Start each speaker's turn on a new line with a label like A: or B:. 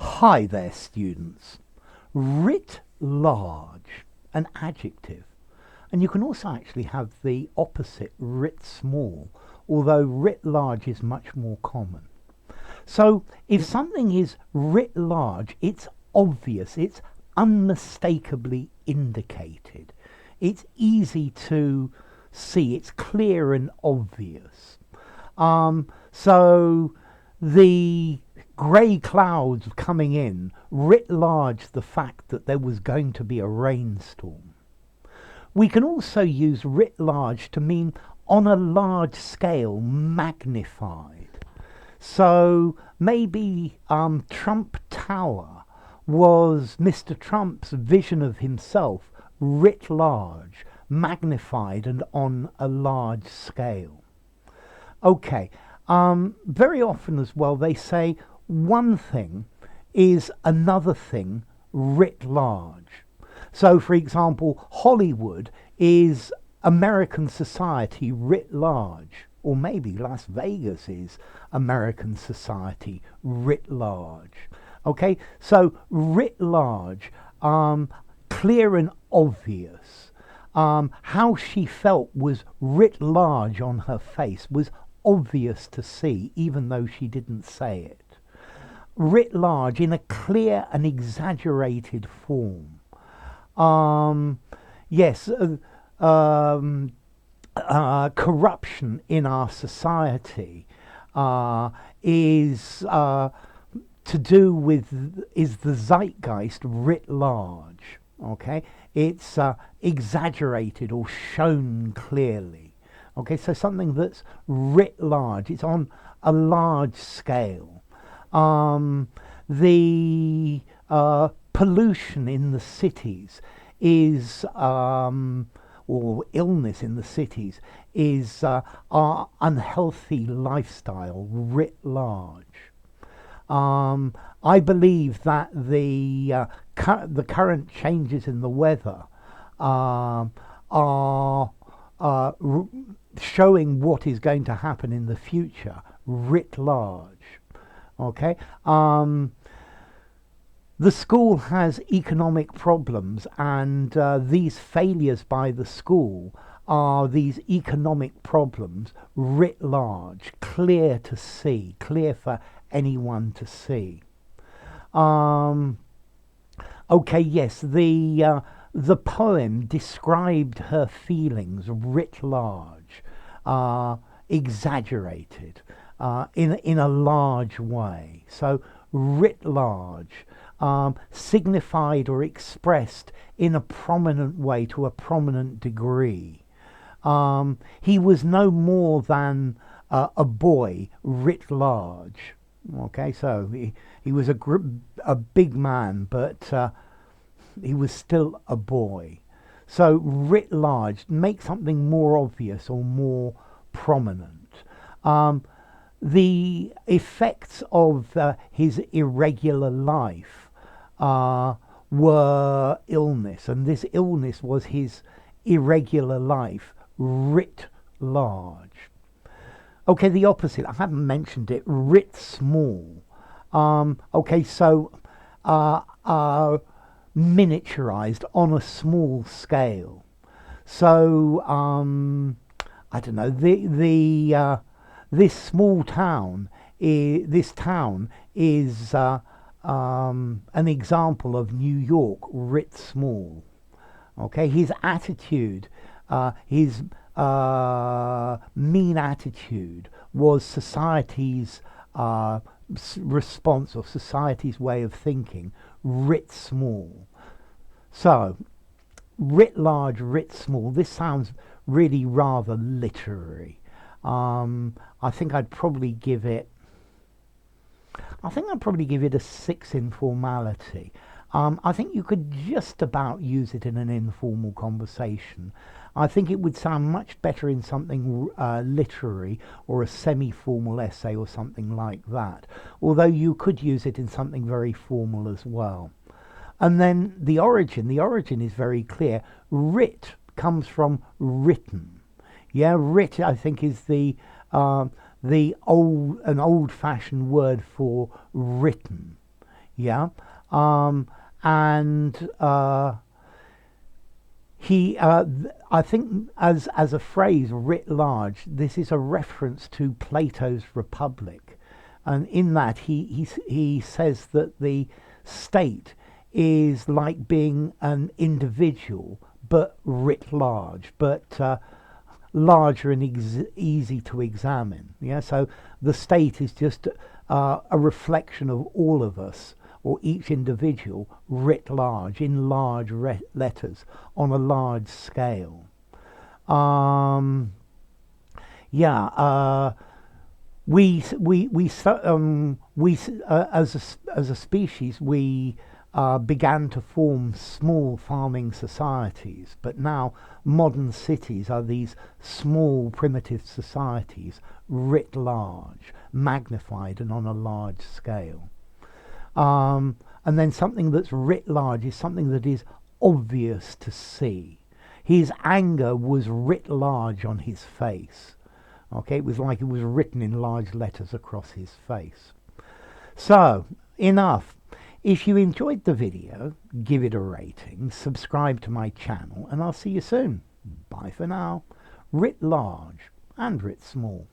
A: Hi there, students. Writ large, an adjective. And you can also actually have the opposite, writ small, although writ large is much more common. So if something is writ large, it's obvious, it's unmistakably indicated. It's easy to see, it's clear and obvious. So the grey clouds coming in writ large the fact that there was going to be a rainstorm. We can also use writ large to mean on a large scale, magnified. So maybe Trump Tower was Mr. Trump's vision of himself writ large, magnified and on a large scale. Okay, very often as well they say one thing is another thing writ large. So, for example, Hollywood is American society writ large, or maybe Las Vegas is American society writ large. Okay, so writ large, clear and obvious. How she felt was writ large on her face, was obvious to see, even though she didn't say it. Writ large in a clear and exaggerated form. Yes, corruption in our society is to do with is the zeitgeist writ large. Okay, it's exaggerated or shown clearly. Okay, so something that's writ large, it's on a large scale. The pollution in the cities is, or illness in the cities is our unhealthy lifestyle writ large. I believe that the current changes in the weather are showing what is going to happen in the future writ large. Okay. The school has economic problems, and these failures by the school are these economic problems writ large, clear to see, clear for anyone to see. Okay, yes, the poem described her feelings writ large, exaggerated, in a large way. So writ large. Signified or expressed in a prominent way to a prominent degree. He was no more than a boy writ large. Okay, so he was a big man, but he was still a boy. So writ large, make something more obvious or more prominent. The effects of his irregular life were illness, and this illness was his irregular life writ large. Okay, the opposite, I haven't mentioned it, writ small. Okay, so miniaturized on a small scale. So I don't know, this small town, this town is an example of New York writ small. Okay, his attitude, his mean attitude was society's response or society's way of thinking writ small. So writ large, writ small, this sounds really rather literary. I think I'd probably give it a 6 in formality. I think you could just about use it in an informal conversation. I think it would sound much better in something literary or a semi-formal essay or something like that, although you could use it in something very formal as well. And then the origin is very clear. Writ comes from written. Yeah, writ I think is an old-fashioned word for written. Yeah. And I think as a phrase, writ large, this is a reference to Plato's Republic, and in that he says that the state is like being an individual, but writ large, but larger and easy to examine. Yeah, so the state is just a reflection of all of us, or each individual, writ large, in large letters, on a large scale. Um, yeah, as a species, we began to form small farming societies, but now modern cities are these small primitive societies, writ large, magnified and on a large scale. And then something that's writ large is something that is obvious to see. His anger was writ large on his face. Okay, it was like it was written in large letters across his face. So, enough. If you enjoyed the video, give it a rating, subscribe to my channel, and I'll see you soon. Bye for now. Writ large and writ small.